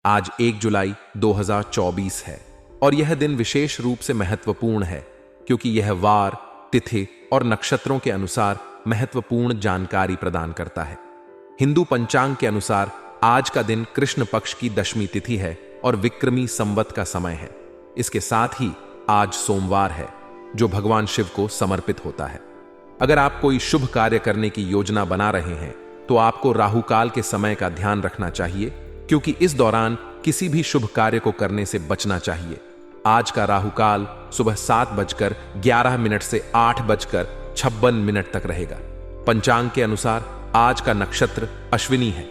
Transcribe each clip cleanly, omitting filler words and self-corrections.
आज 1 जुलाई 2024 है और यह दिन विशेष रूप से महत्वपूर्ण है क्योंकि यह वार, तिथि और नक्षत्रों के अनुसार महत्वपूर्ण जानकारी प्रदान करता है। हिंदू पंचांग के अनुसार आज का दिन कृष्ण पक्ष की दशमी तिथि है और विक्रमी संवत का समय है। इसके साथ ही आज सोमवार है जो भगवान शिव को समर्पित होता है। अगर आप कोई शुभ कार्य करने की योजना बना रहे हैं तो आपको राहु काल के समय का ध्यान रखना चाहिए क्योंकि इस दौरान किसी भी शुभ कार्य को करने से बचना चाहिए। आज का राहु काल सुबह 7:11 से 8:56 तक रहेगा। पंचांग के अनुसार आज का नक्षत्र अश्विनी है।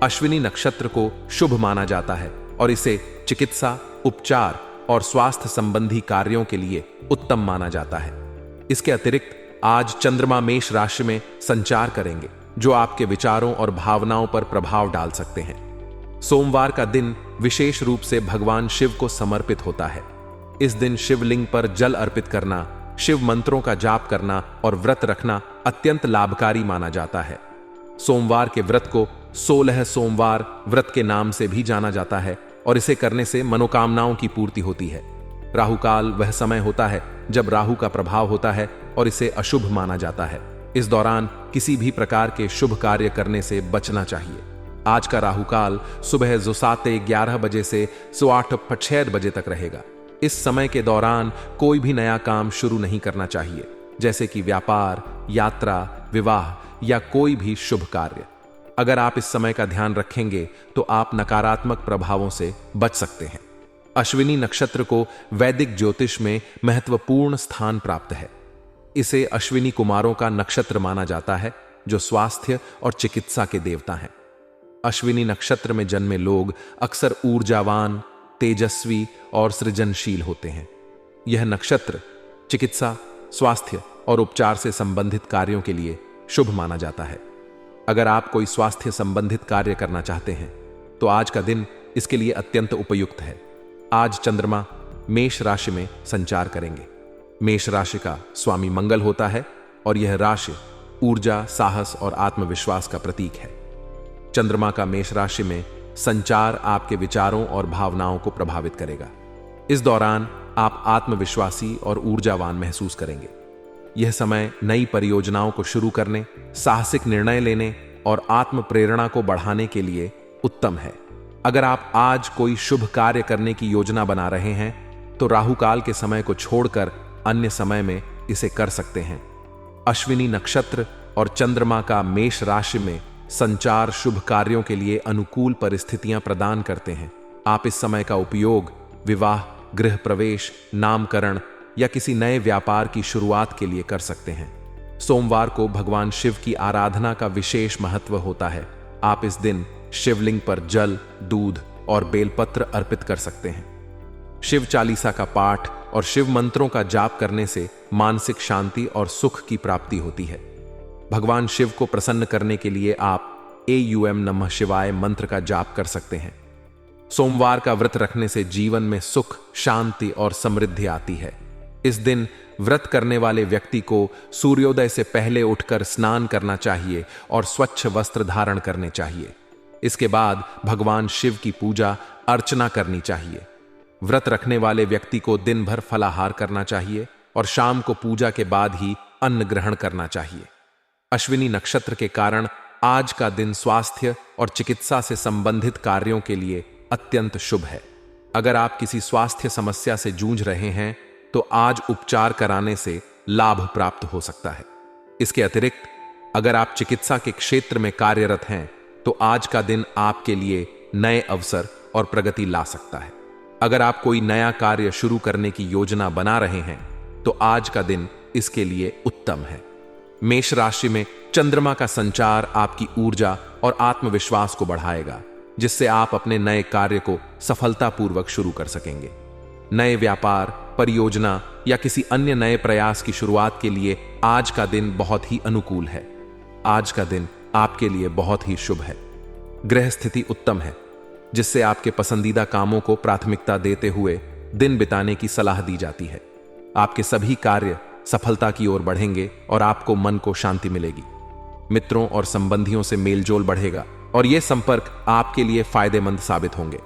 अश्विनी नक्षत्र को शुभ माना जाता है और इसे चिकित्सा, उपचार और स्वास्थ्य संबंधी कार्यों के लिए उत्तम माना जाता है। इसके अतिरिक्त आज चंद्रमा मेष राशि में संचार करेंगे जो आपके विचारों और भावनाओं पर प्रभाव डाल सकते हैं। सोमवार का दिन विशेष रूप से भगवान शिव को समर्पित होता है। इस दिन शिवलिंग पर जल अर्पित करना, शिव मंत्रों का जाप करना और व्रत रखना अत्यंत लाभकारी माना जाता है। सोमवार के व्रत को 16 सोमवार व्रत के नाम से भी जाना जाता है और इसे करने से मनोकामनाओं की पूर्ति होती है। राहु काल वह समय होता है जब राहु का प्रभाव होता है और इसे अशुभ माना जाता है। इस दौरान किसी भी प्रकार के शुभ कार्य करने से बचना चाहिए। आज का राहु काल सुबह 7:11 से 8:06 तक रहेगा। इस समय के दौरान कोई भी नया काम शुरू नहीं करना चाहिए, जैसे कि व्यापार, यात्रा, विवाह या कोई भी शुभ कार्य। अगर आप इस समय का ध्यान रखेंगे तो आप नकारात्मक प्रभावों से बच सकते हैं। अश्विनी नक्षत्र को वैदिक ज्योतिष में महत्वपूर्ण स्थान प्राप्त है। इसे अश्विनी कुमारों का नक्षत्र माना जाता है जो स्वास्थ्य और चिकित्सा के देवता हैं। अश्विनी नक्षत्र में जन्मे लोग अक्सर ऊर्जावान, तेजस्वी और सृजनशील होते हैं। यह नक्षत्र चिकित्सा, स्वास्थ्य और उपचार से संबंधित कार्यों के लिए शुभ माना जाता है। अगर आप कोई स्वास्थ्य संबंधित कार्य करना चाहते हैं तो आज का दिन इसके लिए अत्यंत उपयुक्त है। आज चंद्रमा मेष राशि में संचार करेंगे। मेष राशि का स्वामी मंगल होता है और यह राशि ऊर्जा, साहस और आत्मविश्वास का प्रतीक है। चंद्रमा का मेष राशि में संचार आपके विचारों और भावनाओं को प्रभावित करेगा। इस दौरान आप आत्मविश्वासी और ऊर्जावान महसूस करेंगे। यह समय नई परियोजनाओं को शुरू करने, साहसिक निर्णय लेने और आत्म प्रेरणा को बढ़ाने के लिए उत्तम है। अगर आप आज कोई शुभ कार्य करने की योजना बना रहे हैं तो राहु काल के समय को छोड़कर अन्य समय में इसे कर सकते हैं। अश्विनी नक्षत्र और चंद्रमा का मेष राशि में संचार शुभ कार्यों के लिए अनुकूल परिस्थितियां प्रदान करते हैं। आप इस समय का उपयोग विवाह, गृह प्रवेश, नामकरण या किसी नए व्यापार की शुरुआत के लिए कर सकते हैं। सोमवार को भगवान शिव की आराधना का विशेष महत्व होता है। आप इस दिन शिवलिंग पर जल, दूध और बेलपत्र अर्पित कर सकते हैं। शिव चालीसा का पाठ और शिव मंत्रों का जाप करने से मानसिक शांति और सुख की प्राप्ति होती है। भगवान शिव को प्रसन्न करने के लिए आप AUM नमः शिवाय मंत्र का जाप कर सकते हैं। सोमवार का व्रत रखने से जीवन में सुख, शांति और समृद्धि आती है। इस दिन व्रत करने वाले व्यक्ति को सूर्योदय से पहले उठकर स्नान करना चाहिए और स्वच्छ वस्त्र धारण करने चाहिए। इसके बाद भगवान शिव की पूजा अर्चना करनी चाहिए। व्रत रखने वाले व्यक्ति को दिन भर फलाहार करना चाहिए और शाम को पूजा के बाद ही अन्न ग्रहण करना चाहिए। अश्विनी नक्षत्र के कारण आज का दिन स्वास्थ्य और चिकित्सा से संबंधित कार्यों के लिए अत्यंत शुभ है। अगर आप किसी स्वास्थ्य समस्या से जूझ रहे हैं तो आज उपचार कराने से लाभ प्राप्त हो सकता है। इसके अतिरिक्त अगर आप चिकित्सा के क्षेत्र में कार्यरत हैं तो आज का दिन आपके लिए नए अवसर और प्रगति ला सकता है। अगर आप कोई नया कार्य शुरू करने की योजना बना रहे हैं तो आज का दिन इसके लिए उत्तम है। मेष राशि में चंद्रमा का संचार आपकी ऊर्जा और आत्मविश्वास को बढ़ाएगा, जिससे आप अपने नए कार्य को सफलतापूर्वक शुरू कर सकेंगे। नए व्यापार, परियोजना या किसी अन्य नए प्रयास की शुरुआत के लिए आज का दिन बहुत ही अनुकूल है। आज का दिन आपके लिए बहुत ही शुभ है। ग्रह स्थिति उत्तम है, जिससे आपके पसंदीदा कामों को प्राथमिकता देते हुए दिन बिताने की सलाह दी जाती है। आपके सभी कार्य सफलता की ओर बढ़ेंगे और आपको मन को शांति मिलेगी। मित्रों और संबंधियों से मेलजोल बढ़ेगा और ये संपर्क आपके लिए फायदेमंद साबित होंगे।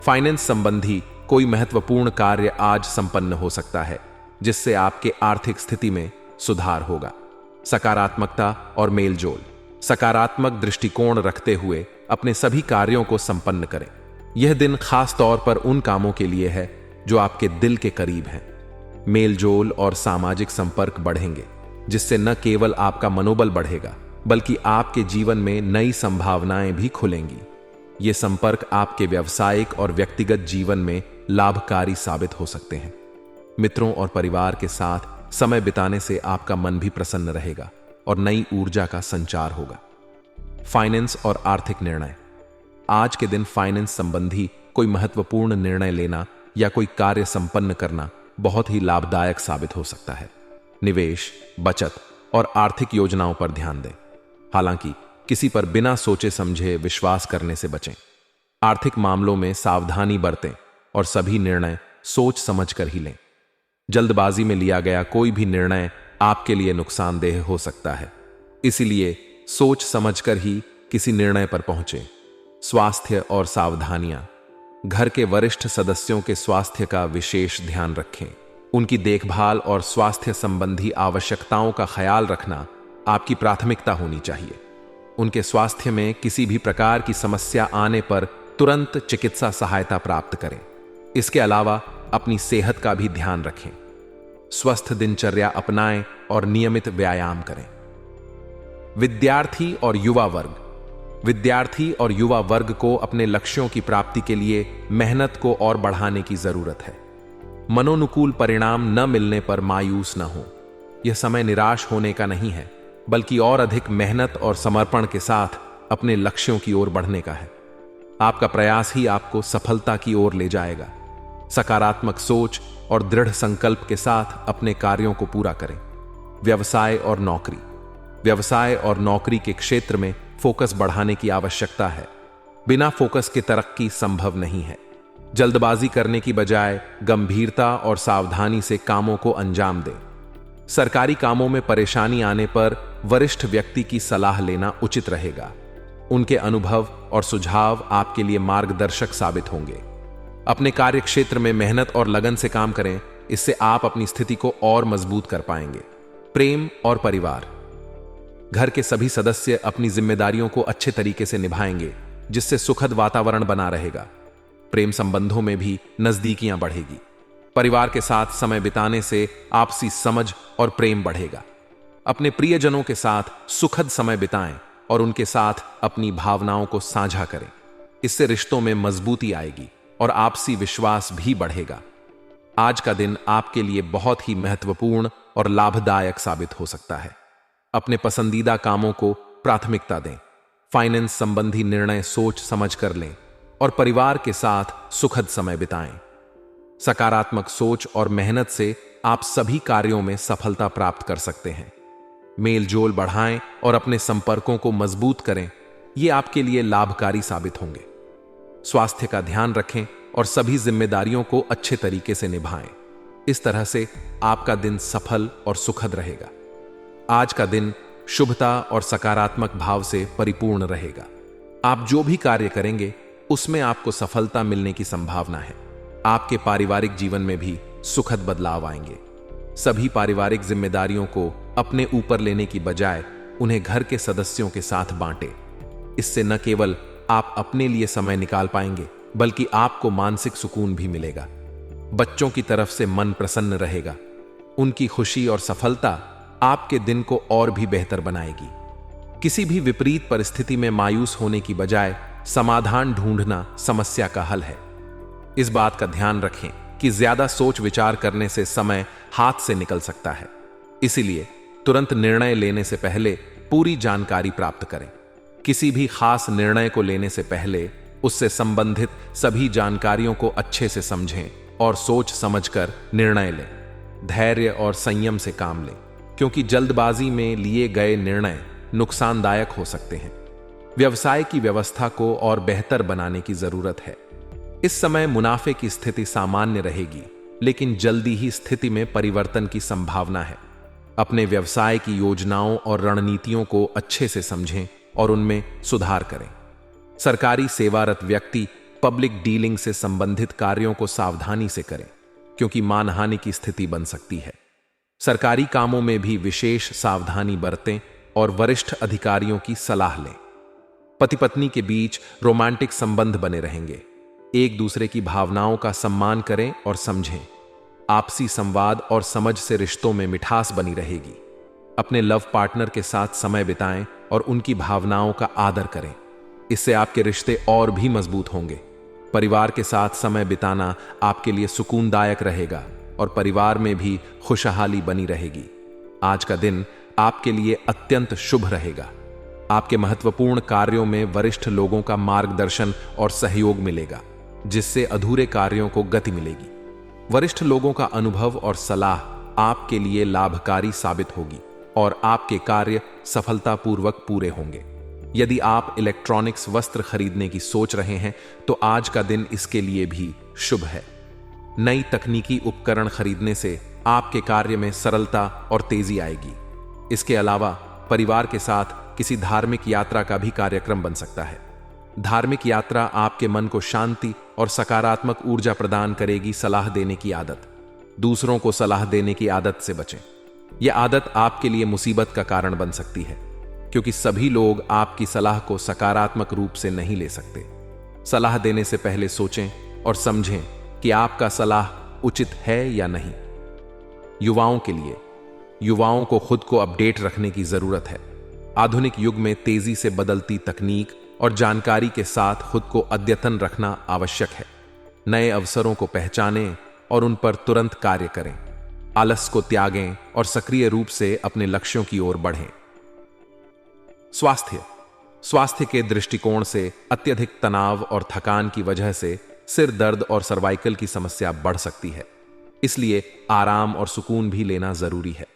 फाइनेंस संबंधी कोई महत्वपूर्ण कार्य आज संपन्न हो सकता है, जिससे आपके आर्थिक स्थिति में सुधार होगा। सकारात्मकता और मेलजोल। सकारात्मक दृष्टिकोण रखते हुए अपने सभी कार्यों को संपन्न करें। यह दिन खास तौर पर उन कामों के लिए है जो आपके दिल के करीब हैं। मेलजोल और सामाजिक संपर्क बढ़ेंगे, जिससे न केवल आपका मनोबल बढ़ेगा, बल्कि आपके जीवन में नई संभावनाएं भी खुलेंगी। ये संपर्क आपके व्यावसायिक और व्यक्तिगत जीवन में लाभकारी साबित हो सकते हैं। मित्रों और परिवार के साथ समय बिताने से आपका मन भी प्रसन्न रहेगा और नई ऊर्जा का संचार होगा। फाइनेंस और आर्थिक निर्णय। आज के दिन फाइनेंस संबंधी कोई महत्वपूर्ण निर्णय लेना या कोई कार्य संपन्न करना बहुत ही लाभदायक साबित हो सकता है। निवेश, बचत और आर्थिक योजनाओं पर ध्यान दें। हालांकि किसी पर बिना सोचे समझे विश्वास करने से बचें। आर्थिक मामलों में सावधानी बरतें और सभी निर्णय सोच समझकर ही लें। जल्दबाजी में लिया गया कोई भी निर्णय आपके लिए नुकसानदेह हो सकता है, इसीलिए सोच समझकर ही किसी निर्णय पर पहुंचें। स्वास्थ्य और सावधानियां। घर के वरिष्ठ सदस्यों के स्वास्थ्य का विशेष ध्यान रखें। उनकी देखभाल और स्वास्थ्य संबंधी आवश्यकताओं का ख्याल रखना आपकी प्राथमिकता होनी चाहिए। उनके स्वास्थ्य में किसी भी प्रकार की समस्या आने पर तुरंत चिकित्सा सहायता प्राप्त करें। इसके अलावा अपनी सेहत का भी ध्यान रखें। स्वस्थ दिनचर्या अपनाएं और नियमित व्यायाम करें। विद्यार्थी और युवा वर्ग। विद्यार्थी और युवा वर्ग को अपने लक्ष्यों की प्राप्ति के लिए मेहनत को और बढ़ाने की जरूरत है। मनोनुकूल परिणाम न मिलने पर मायूस न हो। यह समय निराश होने का नहीं है, बल्कि और अधिक मेहनत और समर्पण के साथ अपने लक्ष्यों की ओर बढ़ने का है। आपका प्रयास ही आपको सफलता की ओर ले जाएगा। सकारात्मक सोच और दृढ़ संकल्प के साथ अपने कार्यों को पूरा करें। व्यवसाय और नौकरी। व्यवसाय और नौकरी के क्षेत्र में फोकस बढ़ाने की आवश्यकता है। बिना फोकस के तरक्की संभव नहीं है। जल्दबाजी करने की बजाय गंभीरता और सावधानी से कामों को अंजाम दें। सरकारी कामों में परेशानी आने पर वरिष्ठ व्यक्ति की सलाह लेना उचित रहेगा। उनके अनुभव और सुझाव आपके लिए मार्गदर्शक साबित होंगे। अपने कार्य क्षेत्र में मेहनत और लगन से काम करें, इससे आप अपनी स्थिति को और मजबूत कर पाएंगे। प्रेम और परिवार। घर के सभी सदस्य अपनी जिम्मेदारियों को अच्छे तरीके से निभाएंगे, जिससे सुखद वातावरण बना रहेगा। प्रेम संबंधों में भी नजदीकियां बढ़ेगी। परिवार के साथ समय बिताने से आपसी समझ और प्रेम बढ़ेगा। अपने प्रियजनों के साथ सुखद समय बिताएं और उनके साथ अपनी भावनाओं को साझा करें। इससे रिश्तों में मजबूती आएगी और आपसी विश्वास भी बढ़ेगा। आज का दिन आपके लिए बहुत ही महत्वपूर्ण और लाभदायक साबित हो सकता है। अपने पसंदीदा कामों को प्राथमिकता दें। फाइनेंस संबंधी निर्णय सोच समझ कर लें और परिवार के साथ सुखद समय बिताएं। सकारात्मक सोच और मेहनत से आप सभी कार्यों में सफलता प्राप्त कर सकते हैं। मेल जोल बढ़ाएं और अपने संपर्कों को मजबूत करें। ये आपके लिए लाभकारी साबित होंगे। स्वास्थ्य का ध्यान रखें और सभी जिम्मेदारियों को अच्छे तरीके से निभाएं। इस तरह से आपका दिन सफल और सुखद रहेगा। आज का दिन शुभता और सकारात्मक भाव से परिपूर्ण रहेगा। आप जो भी कार्य करेंगे उसमें आपको सफलता मिलने की संभावना है। आपके पारिवारिक जीवन में भी सुखद बदलाव आएंगे। सभी पारिवारिक जिम्मेदारियों को अपने ऊपर लेने की बजाय उन्हें घर के सदस्यों के साथ बांटें। इससे न केवल आप अपने लिए समय निकाल पाएंगे, बल्कि आपको मानसिक सुकून भी मिलेगा। बच्चों की तरफ से मन प्रसन्न रहेगा। उनकी खुशी और सफलता आपके दिन को और भी बेहतर बनाएगी। किसी भी विपरीत परिस्थिति में मायूस होने की बजाय समाधान ढूंढना समस्या का हल है। इस बात का ध्यान रखें कि ज्यादा सोच विचार करने से समय हाथ से निकल सकता है। इसीलिए तुरंत निर्णय लेने से पहले पूरी जानकारी प्राप्त करें। किसी भी खास निर्णय को लेने से पहले उससे संबंधित सभी जानकारियों को अच्छे से समझें और सोच समझकर निर्णय लें। धैर्य और संयम से काम लें, क्योंकि जल्दबाजी में लिए गए निर्णय नुकसानदायक हो सकते हैं। व्यवसाय की व्यवस्था को और बेहतर बनाने की जरूरत है। इस समय मुनाफे की स्थिति सामान्य रहेगी, लेकिन जल्दी ही स्थिति में परिवर्तन की संभावना है। अपने व्यवसाय की योजनाओं और रणनीतियों को अच्छे से समझें और उनमें सुधार करें। सरकारी सेवारत व्यक्ति पब्लिक डीलिंग से संबंधित कार्यों को सावधानी से करें, क्योंकि मानहानि की स्थिति बन सकती है। सरकारी कामों में भी विशेष सावधानी बरतें और वरिष्ठ अधिकारियों की सलाह लें। पति पत्नी के बीच रोमांटिक संबंध बने रहेंगे। एक दूसरे की भावनाओं का सम्मान करें और समझें। आपसी संवाद और समझ से रिश्तों में मिठास बनी रहेगी। अपने लव पार्टनर के साथ समय बिताएं और उनकी भावनाओं का आदर करें। इससे आपके रिश्ते और भी मजबूत होंगे। परिवार के साथ समय बिताना आपके लिए सुकूनदायक रहेगा और परिवार में भी खुशहाली बनी रहेगी। आज का दिन आपके लिए अत्यंत शुभ रहेगा। आपके महत्वपूर्ण कार्यों में वरिष्ठ लोगों का मार्गदर्शन और सहयोग मिलेगा, जिससे अधूरे कार्यों को गति मिलेगी। वरिष्ठ लोगों का अनुभव और सलाह आपके लिए लाभकारी साबित होगी और आपके कार्य सफलतापूर्वक पूरे होंगे। यदि आप इलेक्ट्रॉनिक्स वस्त्र खरीदने की सोच रहे हैं तो आज का दिन इसके लिए भी शुभ है। नई तकनीकी उपकरण खरीदने से आपके कार्य में सरलता और तेजी आएगी। इसके अलावा परिवार के साथ किसी धार्मिक यात्रा का भी कार्यक्रम बन सकता है। धार्मिक यात्रा आपके मन को शांति और सकारात्मक ऊर्जा प्रदान करेगी। सलाह देने की आदत, दूसरों को सलाह देने की आदत से बचें। यह आदत आपके लिए मुसीबत का कारण बन सकती है, क्योंकि सभी लोग आपकी सलाह को सकारात्मक रूप से नहीं ले सकते। सलाह देने से पहले सोचें और समझें कि आपका सलाह उचित है या नहीं। युवाओं के लिए, युवाओं को खुद को अपडेट रखने की जरूरत है। आधुनिक युग में तेजी से बदलती तकनीक और जानकारी के साथ खुद को अद्यतन रखना आवश्यक है। नए अवसरों को पहचानें और उन पर तुरंत कार्य करें। आलस को त्यागें और सक्रिय रूप से अपने लक्ष्यों की ओर बढ़ें। स्वास्थ्य के दृष्टिकोण से अत्यधिक तनाव और थकान की वजह से सिर दर्द और सर्वाइकल की समस्या बढ़ सकती है। इसलिए आराम और सुकून भी लेना जरूरी है।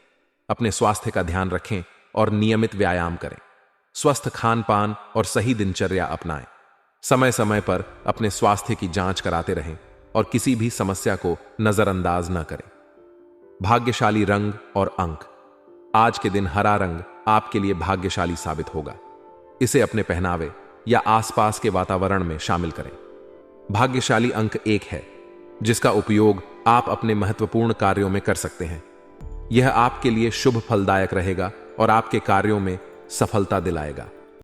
अपने स्वास्थ्य का ध्यान रखें और नियमित व्यायाम करें। स्वस्थ खान पान और सही दिनचर्या अपनाएं। समय समय पर अपने स्वास्थ्य की जांच कराते रहें और किसी भी समस्या को नजरअंदाज न करें। भाग्यशाली रंग और अंक, आज के दिन हरा रंग आपके लिए भाग्यशाली साबित होगा। इसे अपने पहनावे या आसपास के वातावरण में शामिल करें। भाग्यशाली अंक 1 है, जिसका उपयोग आप अपने महत्वपूर्ण कार्यों में कर सकते हैं। यह आपके लिए शुभ फलदायक रहेगा और आपके कार्यों में सफलता दिलाएगा।